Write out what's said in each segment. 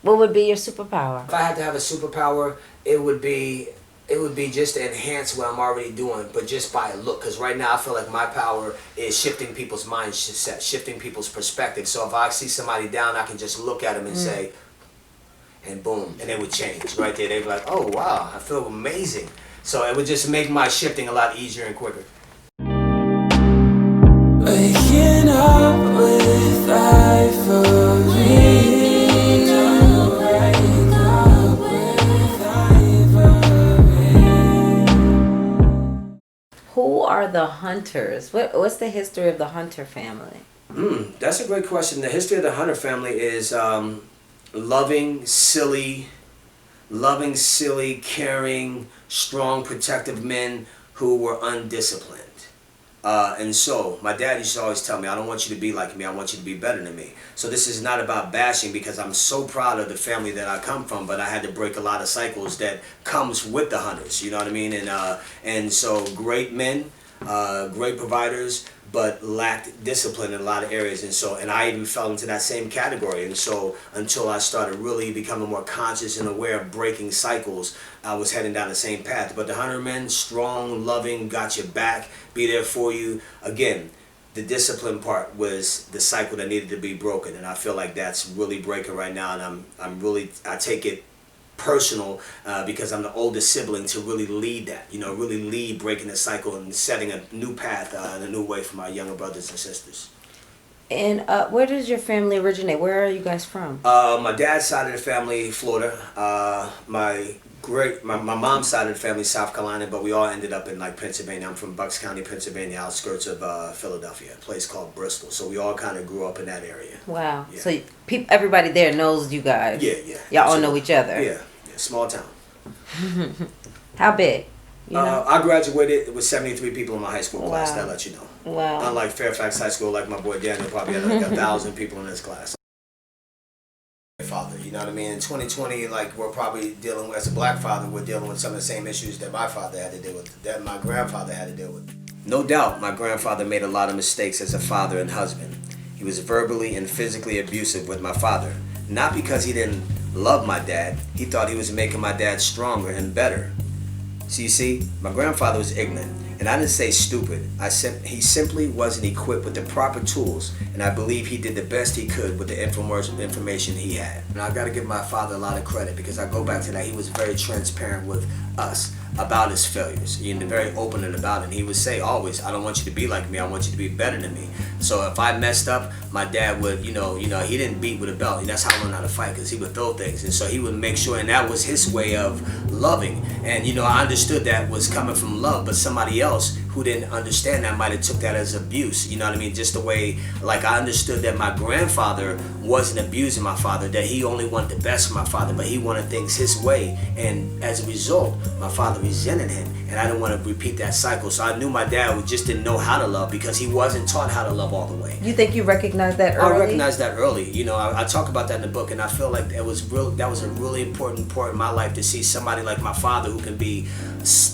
What would be your superpower? If I had to have a superpower, it would be just to enhance what I'm already doing, but just by a look. Because right now I feel like my power is shifting people's mindset, shifting people's perspective. So if I see somebody down, I can just look at them and say, and boom, and it would change right there. They'd be like, oh wow, I feel amazing. So it would just make my shifting a lot easier and quicker. Waking up with Ivory. Wake up with Ivory. Who are the Hunters? What's the history of the Hunter family? That's a great question. The history of the Hunter family is loving, silly, caring, strong, protective men who were undisciplined. And so my dad used to always tell me, I don't want you to be like me, I want you to be better than me. So this is not about bashing, because I'm so proud of the family that I come from, but I had to break a lot of cycles that comes with the Hunters, you know what I mean? And so great men, great providers, but lacked discipline in a lot of areas. And I even fell into that same category. And so until I started really becoming more conscious and aware of breaking cycles, I was heading down the same path. But the Hunter men, strong, loving, got your back, be there for you. Again, the discipline part was the cycle that needed to be broken. And I feel like that's really breaking right now. And I take it personal because I'm the oldest sibling to really lead that, really lead breaking the cycle and setting a new path and a new way for my younger brothers and sisters. And where does your family originate? Where are you guys from? My dad's side of the family, Florida. My mom's side of the family, South Carolina, but we all ended up in like Pennsylvania. I'm from Bucks County, Pennsylvania, outskirts of Philadelphia, a place called Bristol. So we all kind of grew up in that area. Wow. Yeah. So everybody there knows you guys. Yeah. Y'all all know each other. Yeah. Small town. How big? I graduated with 73 people in my high school class. Wow. That lets you know. Wow. Unlike Fairfax High School, like my boy Daniel, probably had like 1,000 people in his class. Father, you know what I mean? In 2020, like we're probably dealing with, as a black father, we're dealing with some of the same issues that my father had to deal with, that my grandfather had to deal with. No doubt, my grandfather made a lot of mistakes as a father and husband. He was verbally and physically abusive with my father. Not because he didn't love my dad, he thought he was making my dad stronger and better. So you see, my grandfather was ignorant, and I didn't say stupid. He simply wasn't equipped with the proper tools, and I believe he did the best he could with the information he had. And I gotta give my father a lot of credit, because I go back to that, he was very transparent with us about his failures, very open about it. And he would say always, I don't want you to be like me, I want you to be better than me. So if I messed up, my dad would, he didn't beat with a belt. And that's how I learned how to fight, because he would throw things. And so he would make sure, and that was his way of loving. And I understood that was coming from love, but somebody else who didn't understand that might have took that as abuse, you know what I mean? Just the way, like I understood that my grandfather wasn't abusing my father, that he only wanted the best for my father, but he wanted things his way. And as a result, my father resented him, and I didn't want to repeat that cycle. So I knew my dad just didn't know how to love, because he wasn't taught how to love all the way. You think you recognized that early? I recognized that early. I talk about that in the book, and I feel like that was a really important part in my life, to see somebody like my father who can be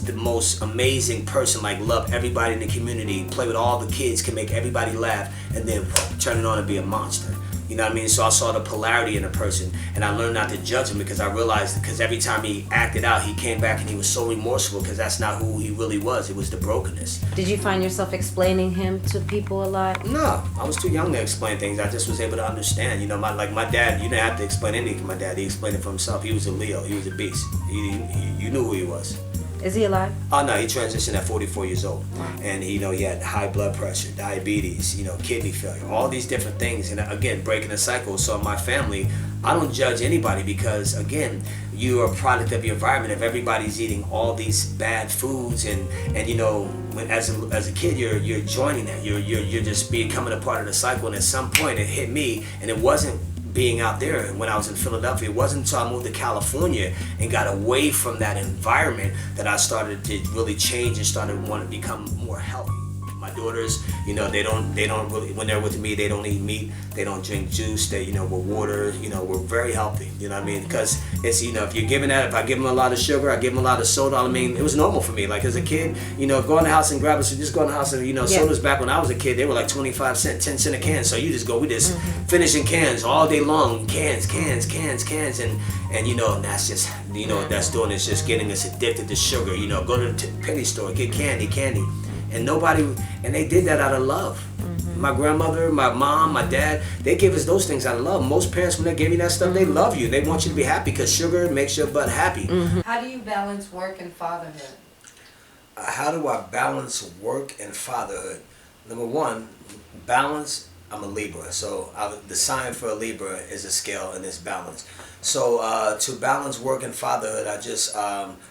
the most amazing person, like love everybody in the community, play with all the kids, can make everybody laugh, and then turn it on and be a monster. You know what I mean? So I saw the polarity in a person, and I learned not to judge him, because I realized, because every time he acted out, he came back and he was so remorseful, because that's not who he really was. It was the brokenness. Did you find yourself explaining him to people a lot? No, I was too young to explain things. I just was able to understand. My dad, you didn't have to explain anything to my dad. He explained it for himself. He was a Leo. He was a beast. You knew who he was. Is he alive? Oh no, he transitioned at 44 years old. Wow. And he had high blood pressure, diabetes, kidney failure, all these different things. And again, breaking the cycle. So in my family, I don't judge anybody, because again, you are a product of your environment. If everybody's eating all these bad foods, and when as a kid you're joining that, you're just becoming a part of the cycle. And at some point it hit me, and it wasn't being out there when I was in Philadelphia. It wasn't until I moved to California and got away from that environment that I started to really change and started wanting to become more healthy. My My daughters, you know, they don't really, when they're with me, they don't eat meat, they don't drink juice, they, you know, we're water, you know, we're very healthy, you know what I mean? Because it's, you know, if you're giving that, if I give them a lot of sugar, I give them a lot of soda, I mean, it was normal for me. Like as a kid, you know, go in the house and grab us, just go in the house and, you know, sodas back when I was a kid, they were like 25 cents, 10 cents a can. So you just go, we just finishing cans all day long, cans, and you know, and that's just, you know, what that's doing is just getting us addicted to sugar. You know, go to the penny store, get candy, and nobody, and they did that out of love. My grandmother, my mom, my dad, they gave us those things out of love. Most parents, when they give you that stuff, they love you. They want you to be happy because sugar makes your butt happy. How do you balance work and fatherhood? How do I balance work and fatherhood? Number one, balance. I'm a Libra, so the sign for a Libra is a scale and it's balance. So to balance work and fatherhood, I just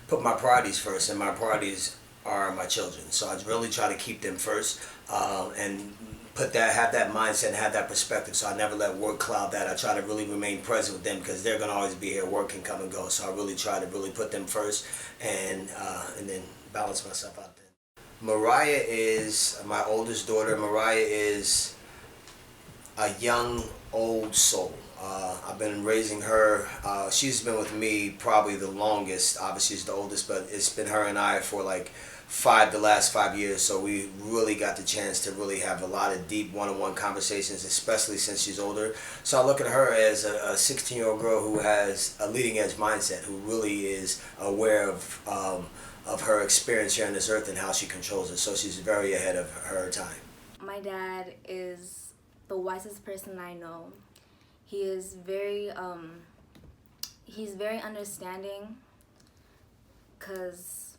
put my priorities first, and my priorities are my children. So I really try to keep them first and have that mindset and have that perspective. So I never let work cloud that. I try to really remain present with them because they're gonna always be here. Work can come and go. So I really try to really put them first and then balance myself out there. Mariah is my oldest daughter. Mariah is a young, old soul. I've been raising her. She's been with me probably the longest. Obviously, she's the oldest, but it's been her and I for like the last 5 years. So we really got the chance to really have a lot of deep one-on-one conversations, especially since she's older. So I look at her as a 16-year-old girl who has a leading-edge mindset, who really is aware of her experience here on this earth and how she controls it. So she's very ahead of her time. My dad is the wisest person I know. He is he's very understanding, cause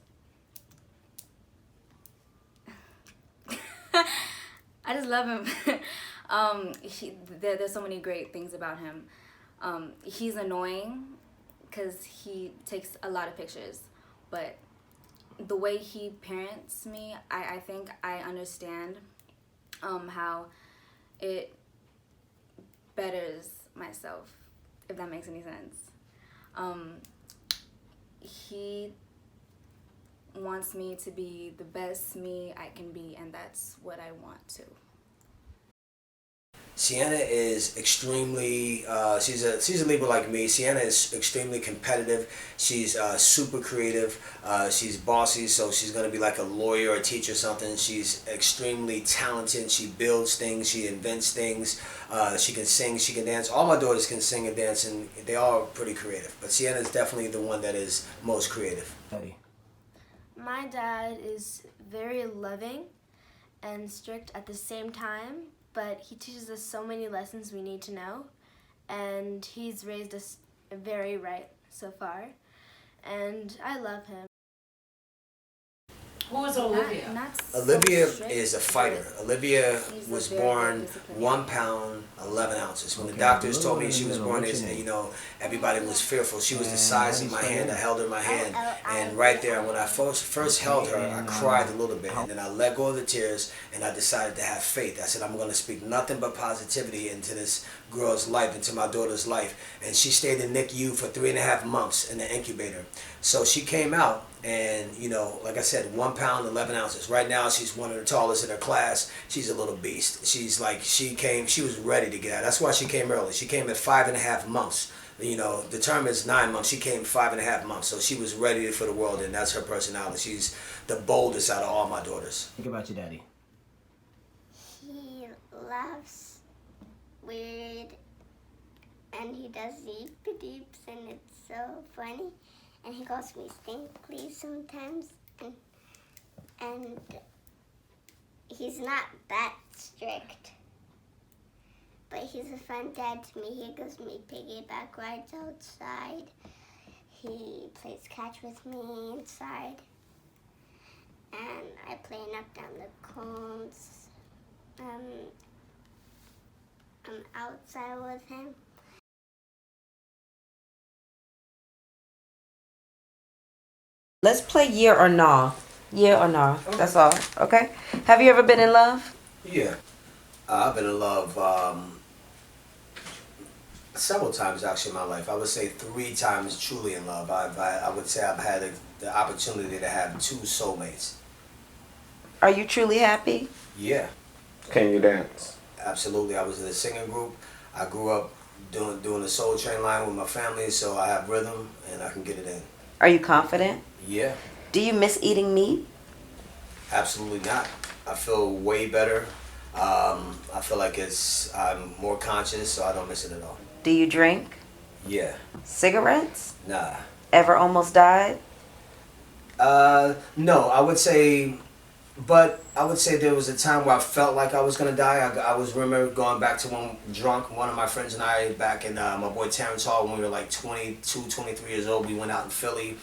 I just love him. There's so many great things about him. He's annoying, cause he takes a lot of pictures, but the way he parents me, I think I understand how it betters myself, if that makes any sense. He wants me to be the best me I can be, and that's what I want to. Sienna is extremely, she's a Libra like me. Sienna is extremely competitive. She's super creative. She's bossy, so she's going to be like a lawyer or a teacher or something. She's extremely talented. She builds things. She invents things. She can sing. She can dance. All my daughters can sing and dance, and they all are pretty creative. But Sienna is definitely the one that is most creative. My dad is very loving and strict at the same time, but he teaches us so many lessons we need to know, and he's raised us very right so far, and I love him. Who is Olivia? Not so Olivia strict, is a fighter. Olivia She's was a very born disciplined 1 pound 11 ounces. When the doctors told me she was born, you know, everybody was fearful. She was the size of my hand. I held her in my hand, and right there, when I first held her, I cried a little bit, and then I let go of the tears, and I decided to have faith. I said, I'm going to speak nothing but positivity into this girl's life, into my daughter's life. And she stayed in NICU for 3.5 months in the incubator. So she came out, and you know, like I said, 1 pound 11 ounces. Right now, she's one of the tallest in her class. She's a little beast. She's like, she was ready to get out. That's why she came early. She came at 5.5 months. You know, the term is 9 months. She came 5.5 months, so she was ready for the world, and that's her personality. She's the boldest out of all my daughters. Think about your daddy. He laughs weird, and he does deeps, and it's so funny. And he calls me Stinkly sometimes, and he's not that strict, but he's a fun dad to me. He gives me piggyback rides outside. He plays catch with me inside, and I play knock down the cones. I'm outside with him. Let's play year or nah. Year or nah. That's all. Okay. Have you ever been in love? Yeah. I've been in love several times actually in my life. I would say 3 times truly in love. I would say I've had the opportunity to have 2 soulmates. Are you truly happy? Yeah, Can you dance? absolutely. I was in a singing group. I grew up doing the Soul Train line with my family, so I have rhythm and I can get it in. Are you confident? Yeah, Do you miss eating meat? absolutely not. I feel way better. I feel like I'm more conscious, so I don't miss it at all. Do you drink? Yeah, Cigarettes? nah. Ever almost died? No, I would say there was a time where I felt like I was gonna die. I was remember going back to when drunk. One of my friends and I back in my boy Terrence Hall when we were like 22, 23 years old. We went out in Philly.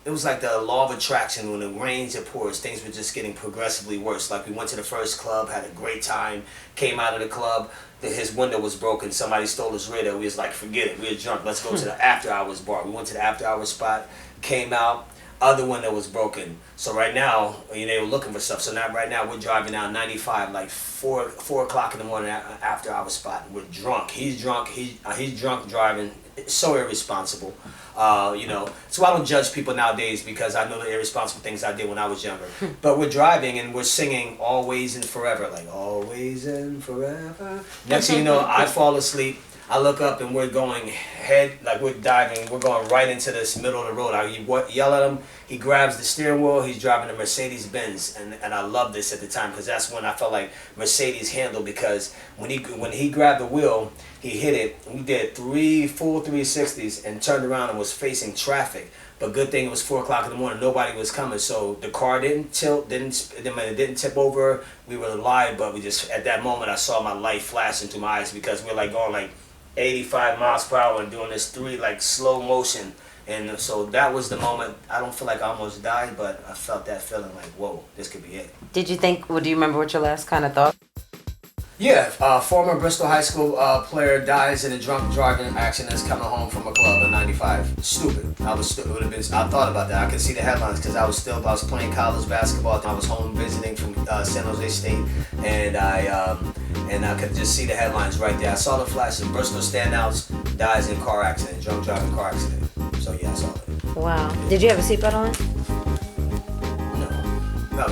It was like the law of attraction. When it rains, it pours. Things were just getting progressively worse. Like we went to the first club, had a great time, came out of the club. His window was broken. Somebody stole his radio. We was like, forget it. We were drunk. Let's go to the after hours bar. We went to the after hours spot, came out. Other window was broken. So right now, they were looking for stuff. So now, right now, we're driving down 95, like 4 o'clock in the morning after our spot. We're drunk. He's drunk. He's drunk driving. It's so irresponsible. So I don't judge people nowadays because I know the irresponsible things I did when I was younger. But we're driving and we're singing Always and Forever, like Always and Forever. Next thing you know, I fall asleep. I look up and we're going we're diving. We're going right into this middle of the road. I yell at him. He grabs the steering wheel. He's driving a Mercedes Benz, and I loved this at the time because that's when I felt like Mercedes handled, because when he grabbed the wheel, he hit it. We did 3 full 360s and turned around and was facing traffic. But good thing it was 4 o'clock in the morning. Nobody was coming, so the car didn't tilt, it didn't tip over. We were alive, but at that moment I saw my light flashing through my eyes because we're like going like 85 miles per hour and doing this slow motion. And so that was the moment. I don't feel like I almost died, but I felt that feeling like, whoa, this could be it. Do you remember what your last kind of thought? Yeah, former Bristol High School player dies in a drunk driving accident that's coming home from a club in 95. Stupid. I thought about that. I could see the headlines because I was playing college basketball. I was home visiting from San Jose State, and I could just see the headlines right there. I saw the flash of Bristol standouts, dies in car accident, drunk driving car accident. So yeah, I saw it. Wow. Did you have a seatbelt on? No. We're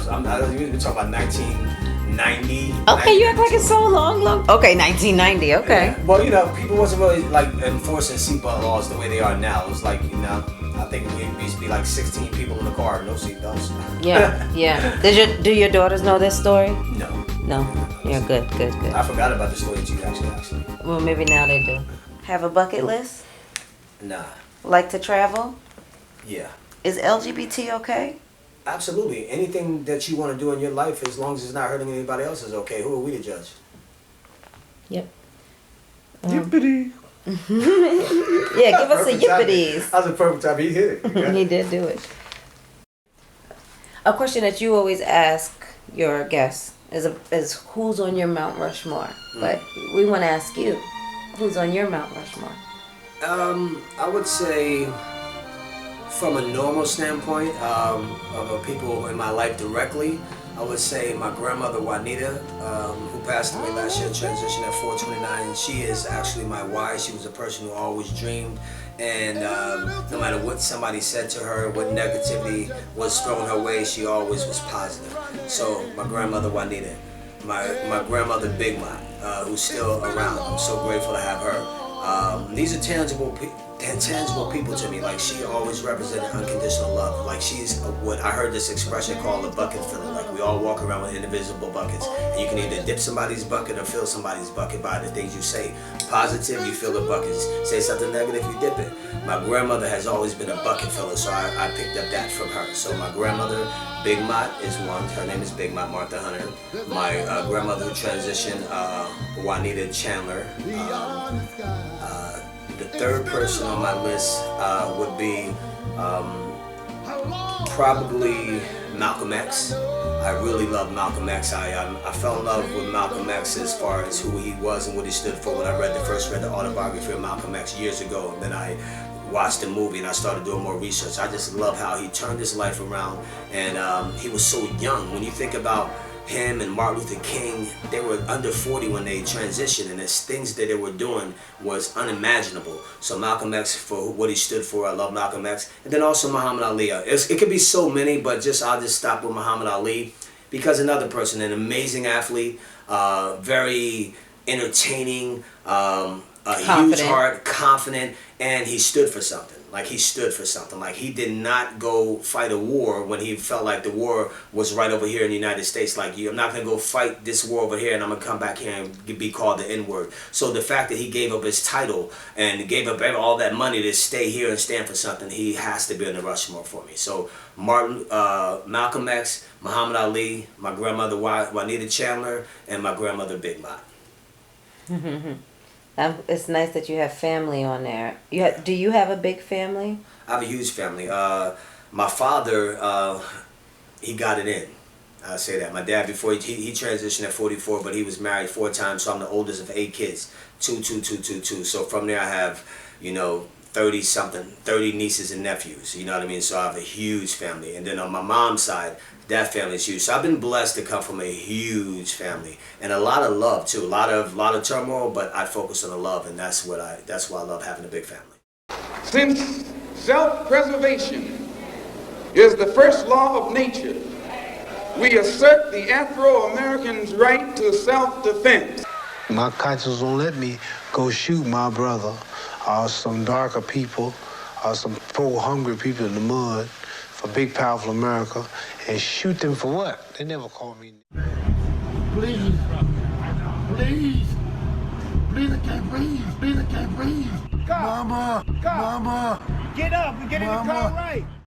talking about 1990. Okay, you act like it's so long. Okay, 1990. Okay. Yeah. Well, people wasn't really like enforcing seatbelt laws the way they are now. It was like, I think we used to be like 16 people in the car, no seatbelts. Yeah. Do your daughters know this story? No. No. Yeah, good. I forgot about the story too, actually. Well, maybe now they do. Have a bucket list? Nah. Like to travel? Yeah. Is LGBT okay? Absolutely. Anything that you want to do in your life, as long as it's not hurting anybody else, is okay. Who are we to judge? Yep. Yippity. Yeah, give us a yippities. That was a perfect time. He hit it. He did do it. A question that you always ask your guests is who's on your Mount Rushmore? But we want to ask you, who's on your Mount Rushmore? I would say, from a normal standpoint, of the people in my life directly, I would say my grandmother Juanita, who passed away last year, transitioned at 429. She is actually my why. She was a person who always dreamed, and no matter what somebody said to her, what negativity was thrown her way, she always was positive. So my grandmother Juanita, my grandmother Big Ma, who's still around. I'm so grateful to have her. These are tangible people to me. Like, she always represented unconditional love. Like, she's what I heard this expression called a bucket filler. Like, we all walk around with indivisible buckets, and you can either dip somebody's bucket or fill somebody's bucket by the things you say. Positive, you fill the buckets. Say something negative, you dip it. My grandmother has always been a bucket filler, so I picked up that from her. So my grandmother, Big Mott, is one. Her name is Big Mott Martha Hunter. My grandmother who transitioned, Juanita Chandler. The third person on my list would be probably Malcolm X. I really love Malcolm X. I fell in love with Malcolm X as far as who he was and what he stood for when I first read the autobiography of Malcolm X years ago. And then I watched the movie and I started doing more research. I just love how he turned his life around, and he was so young. When you think about him and Martin Luther King, they were under 40 when they transitioned, and the things that they were doing was unimaginable. So Malcolm X, for what he stood for, I love Malcolm X. And then also Muhammad Ali. It could be so many, but I'll just stop with Muhammad Ali, because another person, an amazing athlete, very entertaining, a huge Confident. heart, confident, and he stood for something. Like he stood for something. Like he did not go fight a war when he felt like the war was right over here in the United States. Like, I'm not gonna go fight this war over here, and I'm gonna come back here and be called the N-word. So the fact that he gave up his title and gave up all that money to stay here and stand for something, he has to be in the Rushmore for me. So Martin, Malcolm X, Muhammad Ali, my grandmother Juanita Chandler, and my grandmother Big Mott. It's nice that you have family on there. Do you have a big family? I have a huge family. My father, he got it in. I'll say that. My dad, before he transitioned at 44, but he was married 4 times, so I'm the oldest of 8 kids. 2. So from there I have, 30 nieces and nephews, you know what I mean? So I have a huge family. And then on my mom's side, that family is huge. So I've been blessed to come from a huge family and a lot of love too. A lot of turmoil, but I focus on the love, and that's why I love having a big family. Since self-preservation is the first law of nature, we assert the Afro-American's right to self-defense. My conscience won't let me go shoot my brother or some darker people or some poor hungry people in the mud for big powerful America and shoot them for what? They never called me. Please, please, please, I can't breathe, please, I can't breathe. Mama, Mama. Get up and get in the car right.